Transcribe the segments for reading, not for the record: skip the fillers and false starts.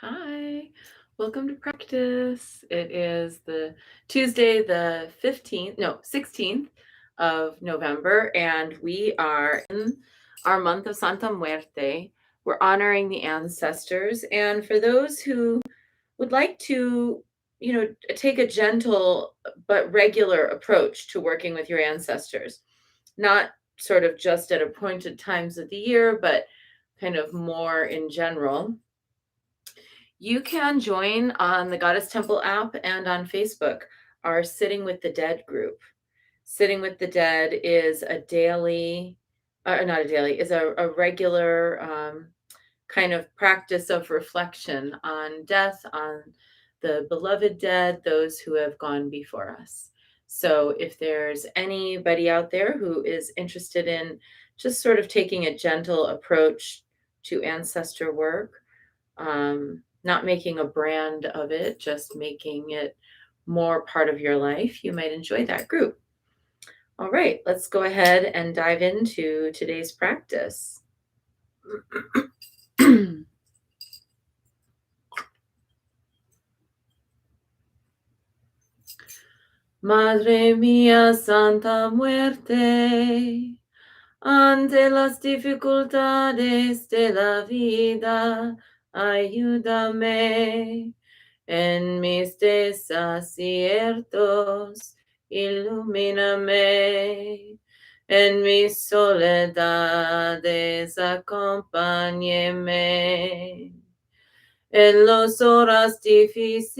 Hi, welcome to practice. It is the Tuesday, the 16th of November, and we are in our month of Santa Muerte. We're honoring the ancestors, and for those who would like to, take a gentle but regular approach to working with your ancestors, not sort of just at appointed times of the year, but kind of more in general. You can join on the Goddess Temple app and on Facebook, our Sitting with the Dead group. Sitting with the Dead is a daily, not a daily, is a regular kind of practice of reflection on death, on the beloved dead, those who have gone before us. So if there's anybody out there who is interested in just sort of taking a gentle approach to ancestor work, not making a brand of it, just making it more part of your life, you might enjoy that group. All right, let's go ahead and dive into today's practice. Madre mía, Santa Muerte, ante las dificultades de la vida, ayúdame. En mis desaciertos, ilumíname. En mis soledades, acompáñeme. En las horas difíciles,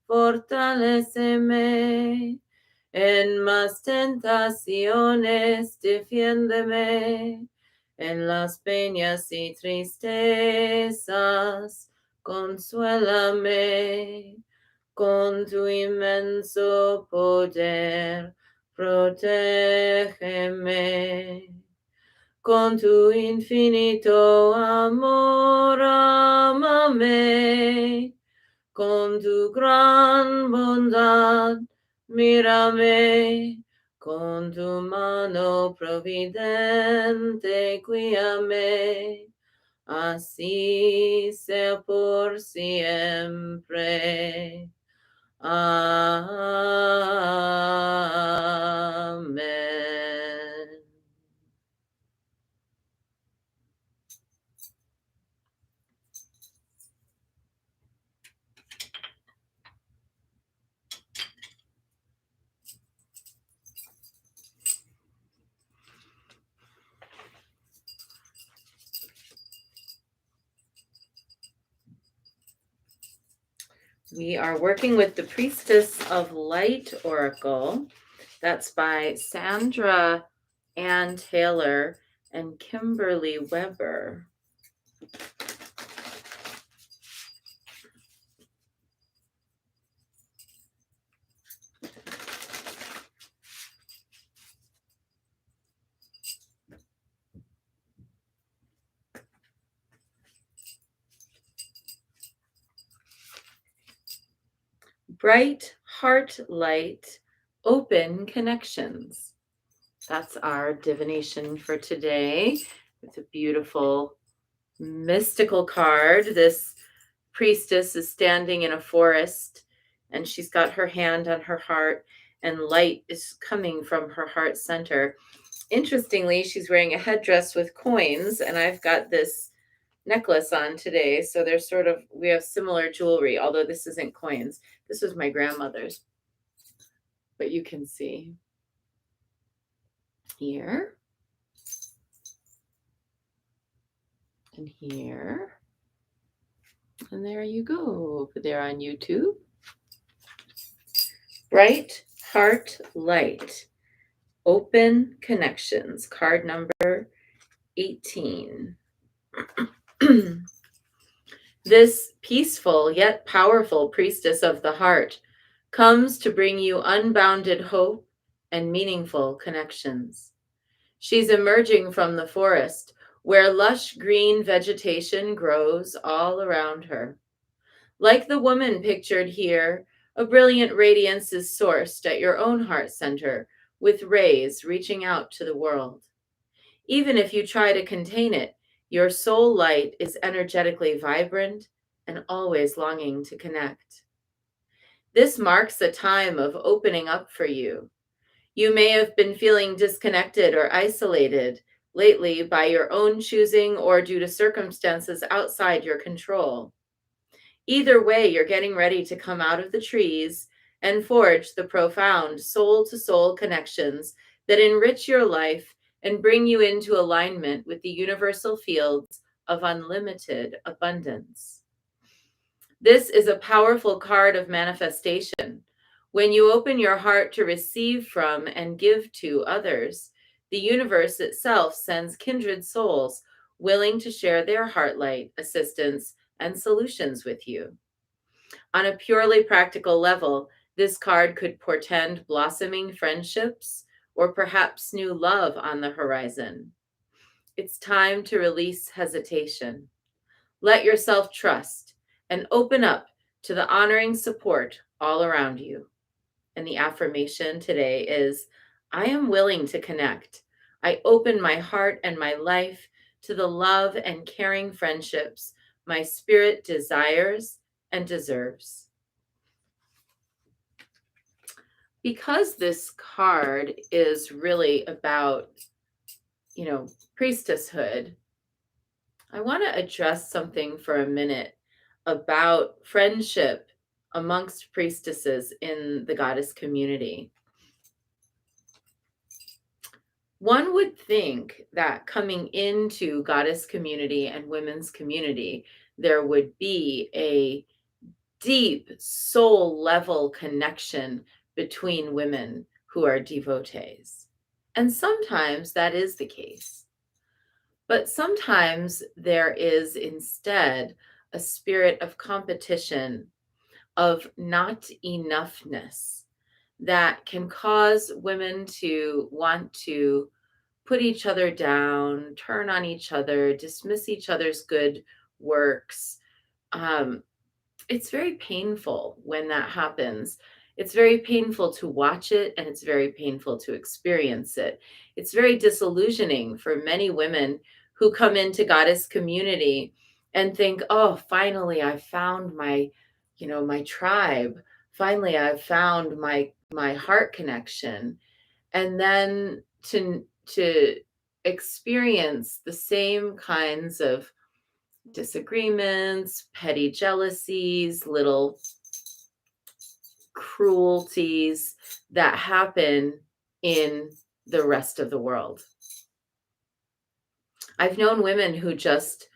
fortaléceme. En más tentaciones, defiéndeme. En las penas y tristezas, consuélame. Con tu inmenso poder, protégeme. Con tu infinito amor, ámame. Con tu gran bondad, mírame. Con tu mano providente, guíame. Así sea por siempre. Amen. We are working with the Priestess of Light Oracle. That's by Sandra Ann Taylor and Kimberly Weber. Bright heart light, open connections. That's our divination for today. It's a beautiful mystical card. This priestess is standing in a forest and she's got her hand on her heart and light is coming from her heart center. Interestingly, she's wearing a headdress with coins and I've got this necklace on today. So they're we have similar jewelry, although this isn't coins. This was my grandmother's, but you can see here and here. And there you go, over there on YouTube. Bright heart light, open connections, card number 18. This peaceful yet powerful priestess of the heart comes to bring you unbounded hope and meaningful connections. She's emerging from the forest where lush green vegetation grows all around her. Like the woman pictured here, a brilliant radiance is sourced at your own heart center with rays reaching out to the world. Even if you try to contain it, Your soul light is energetically vibrant and always longing to connect. This marks a time of opening up for you. You may have been feeling disconnected or isolated lately by your own choosing or due to circumstances outside your control. Either way, you're getting ready to come out of the trees and forge the profound soul to soul connections that enrich your life and bring you into alignment with the universal fields of unlimited abundance. This is a powerful card of manifestation. When you open your heart to receive from and give to others, the universe itself sends kindred souls willing to share their heart light, assistance, and solutions with you. On a purely practical level, this card could portend blossoming friendships or perhaps new love on the horizon. It's time to release hesitation. Let yourself trust and open up to the honoring support all around you. And the affirmation today is I am willing to connect. I open my heart and my life to the love and caring friendships my spirit desires and deserves. Because this card is really about, priestesshood, I want to address something for a minute about friendship amongst priestesses in the goddess community. One would think that coming into goddess community and women's community, there would be a deep soul level connection between women who are devotees. And sometimes that is the case. But sometimes there is instead a spirit of competition, of not enoughness that can cause women to want to put each other down, turn on each other, dismiss each other's good works. Um, it's very painful when that happens. It's very painful to watch it and it's very painful to experience it. It's very disillusioning for many women who come into goddess community and think, "Oh, finally I found my tribe. Finally I've found my heart connection." And then to experience the same kinds of disagreements, petty jealousies, little cruelties that happen in the rest of the world. I've known women who just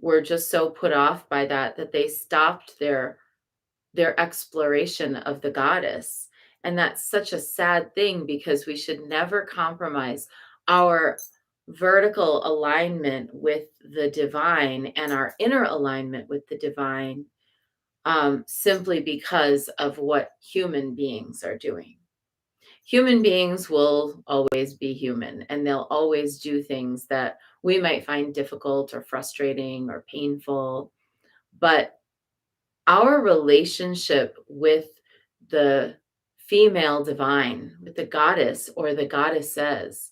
were just so put off by that they stopped their exploration of the goddess. And that's such a sad thing because we should never compromise our vertical alignment with the divine and our inner alignment with the divine, simply because of what human beings are doing. Human beings will always be human and they'll always do things that we might find difficult or frustrating or painful. But our relationship with the female divine, with the goddess or the goddesses,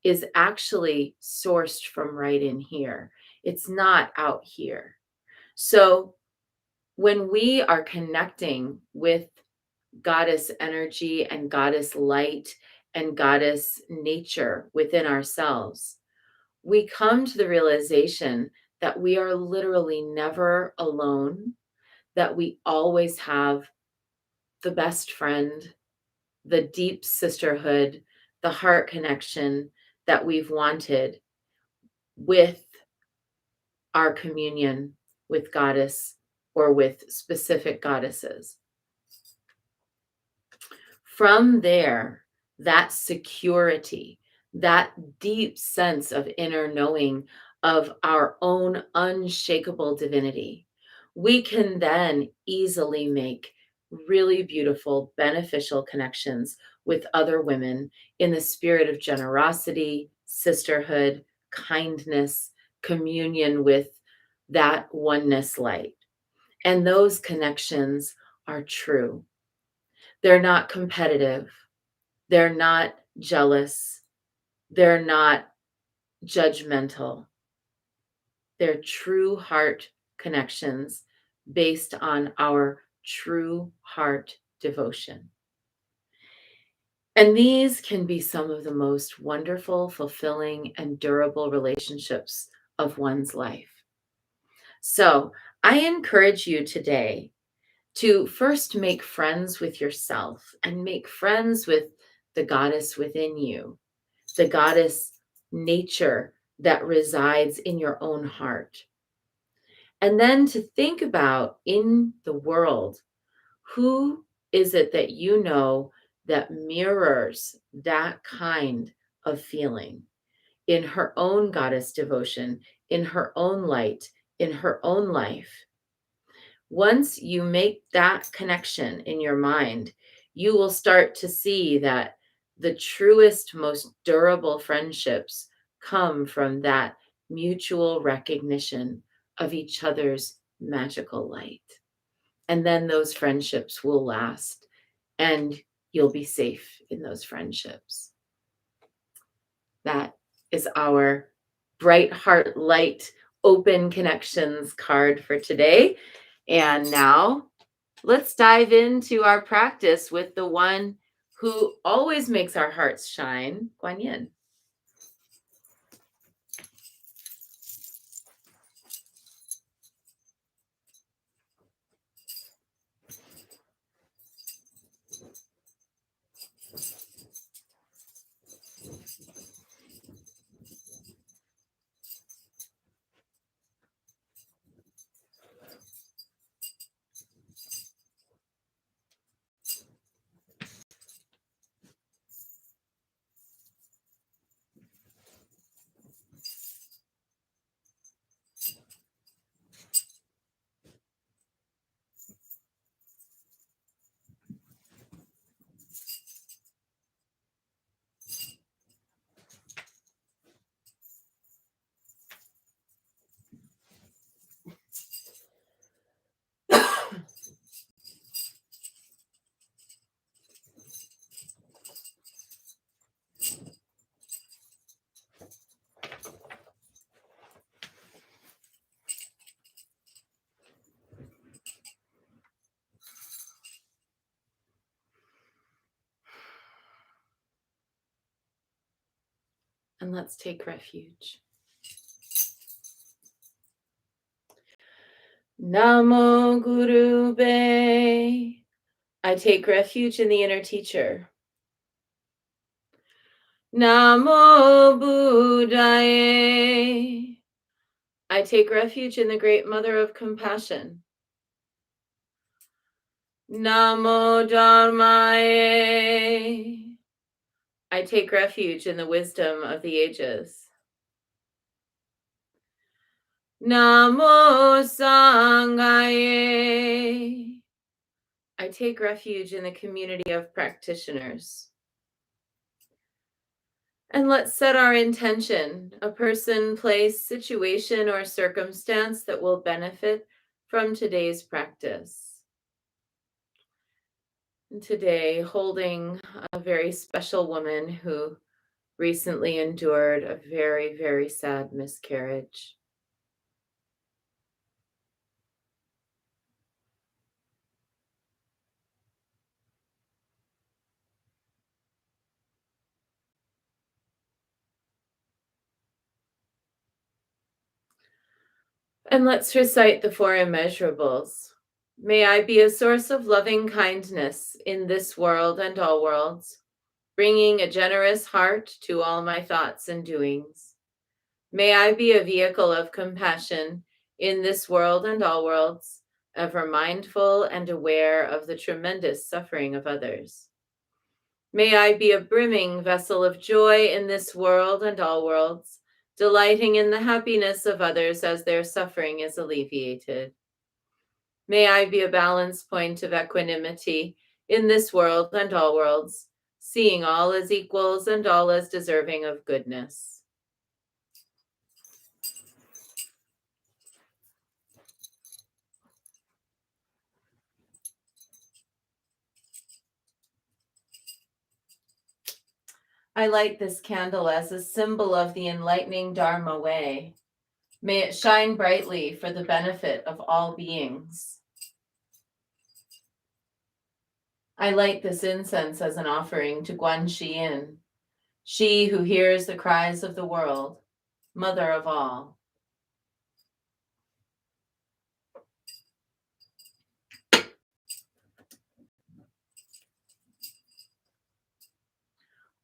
is actually sourced from right in here. It's not out here. So when we are connecting with goddess energy and goddess light and goddess nature within ourselves, we come to the realization that we are literally never alone, that we always have the best friend, the deep sisterhood, the heart connection that we've wanted with our communion with goddess or with specific goddesses. From there, that security, that deep sense of inner knowing of our own unshakable divinity, we can then easily make really beautiful, beneficial connections with other women in the spirit of generosity, sisterhood, kindness, communion with that oneness light. And those connections are true. They're not competitive. They're not jealous. They're not judgmental. They're true heart connections based on our true heart devotion. And these can be some of the most wonderful, fulfilling, and durable relationships of one's life. So I encourage you today to first make friends with yourself and make friends with the goddess within you, the goddess nature that resides in your own heart. And then to think about in the world, who is it that you know that mirrors that kind of feeling in her own goddess devotion, in her own light, in her own life? Once you make that connection in your mind, you will start to see that the truest, most durable friendships come from that mutual recognition of each other's magical light. And then those friendships will last and you'll be safe in those friendships. That is our bright heart light open connections card for today. And now let's dive into our practice with the one who always makes our hearts shine, Guan Yin. And let's take refuge. Namo Guru Be. I take refuge in the inner teacher. Namo Buddhaye. I take refuge in the great mother of compassion. Namo Dharmaye. I take refuge in the wisdom of the ages. Namo Sanghaye. I take refuge in the community of practitioners. And let's set our intention, a person, place, situation, or circumstance that will benefit from today's practice. And today, holding a very special woman who recently endured a very, very sad miscarriage. And let's recite the four immeasurables. May I be a source of loving kindness in this world and all worlds, bringing a generous heart to all my thoughts and doings. May I be a vehicle of compassion in this world and all worlds, ever mindful and aware of the tremendous suffering of others. May I be a brimming vessel of joy in this world and all worlds, delighting in the happiness of others as their suffering is alleviated. May I be a balance point of equanimity in this world and all worlds, seeing all as equals and all as deserving of goodness. I light this candle as a symbol of the enlightening Dharma way. May it shine brightly for the benefit of all beings. I light this incense as an offering to Guanxin, she who hears the cries of the world, mother of all.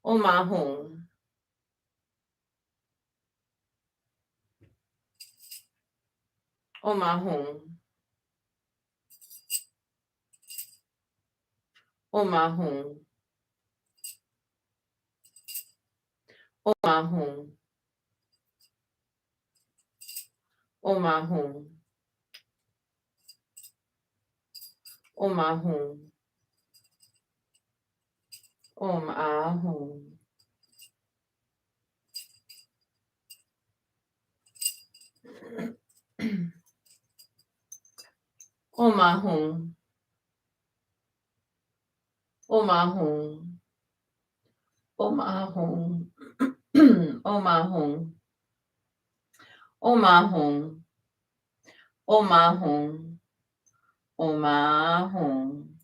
Omahung. Omahung. Omahung. Omahung. Omahung. Omahung. Omahung. Omahung. Omahung. Omahung. Omahung. Omahung. Omahung. Omahung.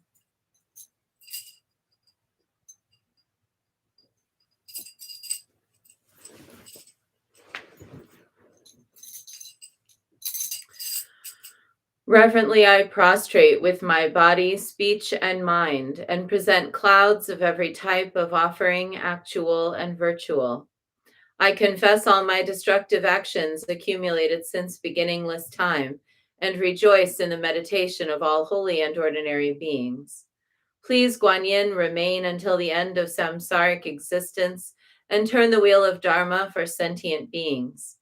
Reverently I prostrate with my body, speech, and mind, and present clouds of every type of offering, actual and virtual. I confess all my destructive actions accumulated since beginningless time, and rejoice in the meditation of all holy and ordinary beings. Please, Guanyin, remain until the end of samsaric existence and turn the wheel of Dharma for sentient beings.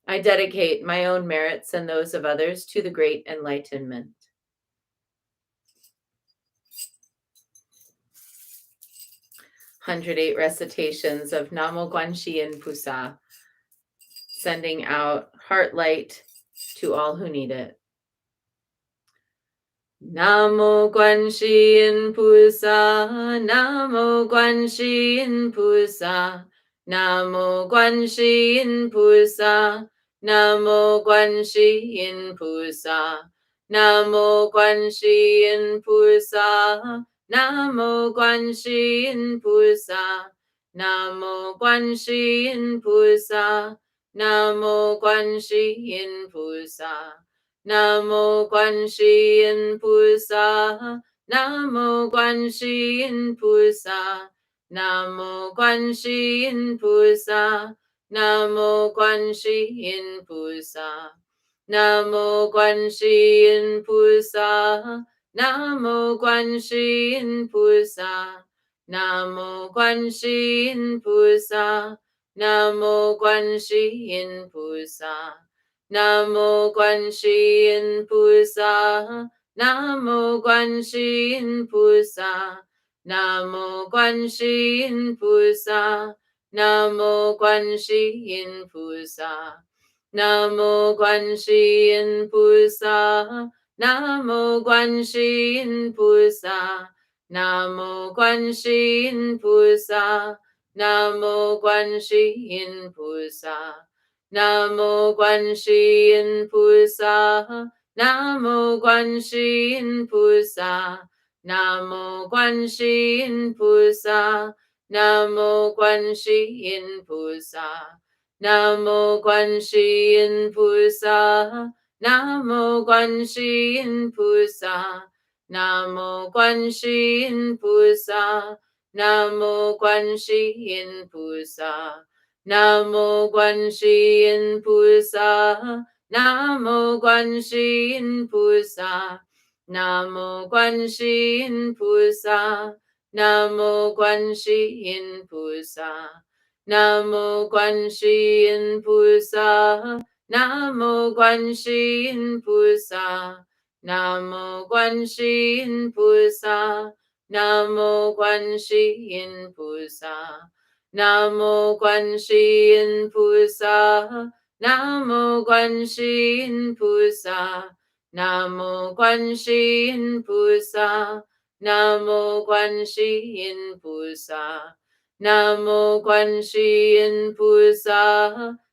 I dedicate my own merits and those of others to the great enlightenment. 108 recitations of Namo Guanxin Pusa, sending out heart light to all who need it. Namo Guanxin Pusa, Namo Guanxin Pusa, Namo Guanxin Pusa, Namo Guanxin Pusa, Namo Guanxin Pusa, Namo Guanxin Pusa, Namo Guanxin Pusa, Namo Guanxin Pusa. Namo Guanxin Pusa, Namo Guanxin Pusa, Namo Guanxin Pusa, Namo Guanxin Pusa, Namo Guanxin Pusa, Namo Guanxin Pusa, Namo Guanxin Pusa, Namo Guanxin Pusa. Namo Guanxin Pusa, Namo Guanxin Pusa, Namo Guanxin Pusa, Namo Guanxin Pusa, Namo Guanxin Pusa, Namo Guanxin Pusa, Namo Guanxin Pusa, Namo Guanxin Pusa. Namo Guanxin Pusa, Namo Guanxin Pusa, Namo Guanxin Pusa, Namo Guanxin Pusa, Namo Guanxin Pusa, Namo Guanxin Pusa, Namo Guanxin Pusa, Namo Guanxin Pusa. Namo Guanxin Pusa, Namo Guanxin Pusa, Namo Guanxin Pusa, Namo Guanxin Pusa, Namo Guanxin Pusa, Namo Guanxin Pusa, Namo Guanxin Pusa, Namo Guanxin Pusa. Namo Guanxin Pusa, Namo Guanxin Pusa, Namo Guanxin Pusa, Namo Guanxin Pusa, Namo Guanxin Pusa,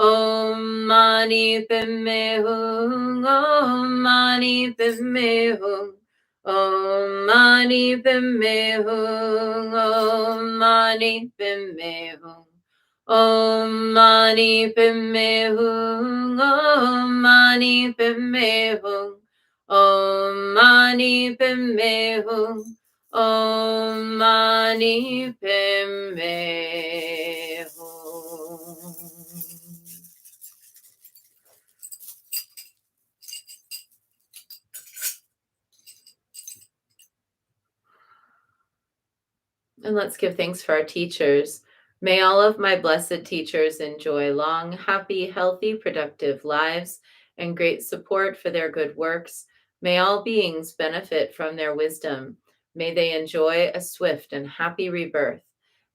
Om Mani Padme Hum. Om Mani Padme Hum. Om Mani Padme Hum. Om Mani Padme Hum. Om Mani Padme Hum. Om Mani Padme Hum. Om Mani Padme Hum. Om Mani Padme Hum. And let's give thanks for our teachers. May all of my blessed teachers enjoy long, happy, healthy, productive lives and great support for their good works. May all beings benefit from their wisdom. May they enjoy a swift and happy rebirth.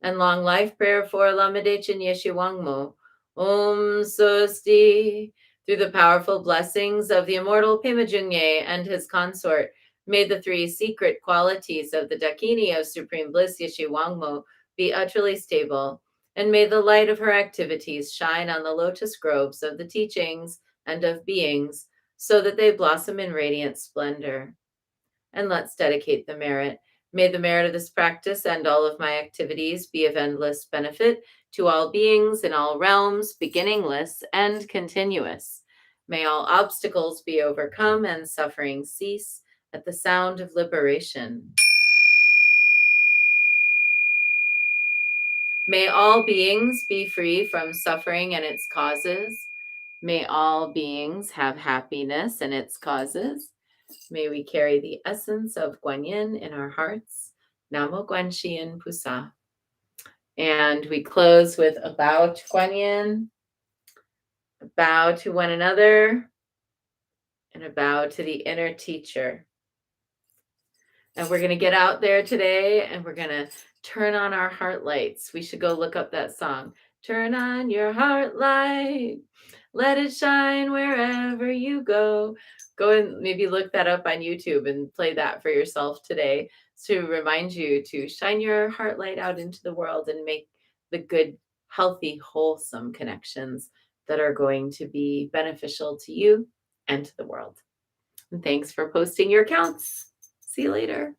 And long life prayer for Lamadechin Yeshe Wangmo. Om Sosti. Through the powerful blessings of the immortal Pema Jungye and his consort, may the three secret qualities of the Dakini of Supreme Bliss Yeshe Wangmo be utterly stable, and may the light of her activities shine on the lotus groves of the teachings and of beings, so that they blossom in radiant splendor. And let's dedicate the merit. May the merit of this practice and all of my activities be of endless benefit to all beings in all realms, beginningless and continuous. May all obstacles be overcome and suffering cease at the sound of liberation. May all beings be free from suffering and its causes. May all beings have happiness and its causes. May we carry the essence of Guanyin in our hearts. Namo Guanxian Pusa. And we close with a bow to Guanyin, a bow to one another, and a bow to the inner teacher. And we're going to get out there today and we're going to turn on our heart lights. We should go look up that song. Turn on your heart light. Let it shine wherever you go. Go and maybe look that up on YouTube and play that for yourself today to remind you to shine your heart light out into the world and make the good, healthy, wholesome connections that are going to be beneficial to you and to the world. And thanks for posting your counts. See you later.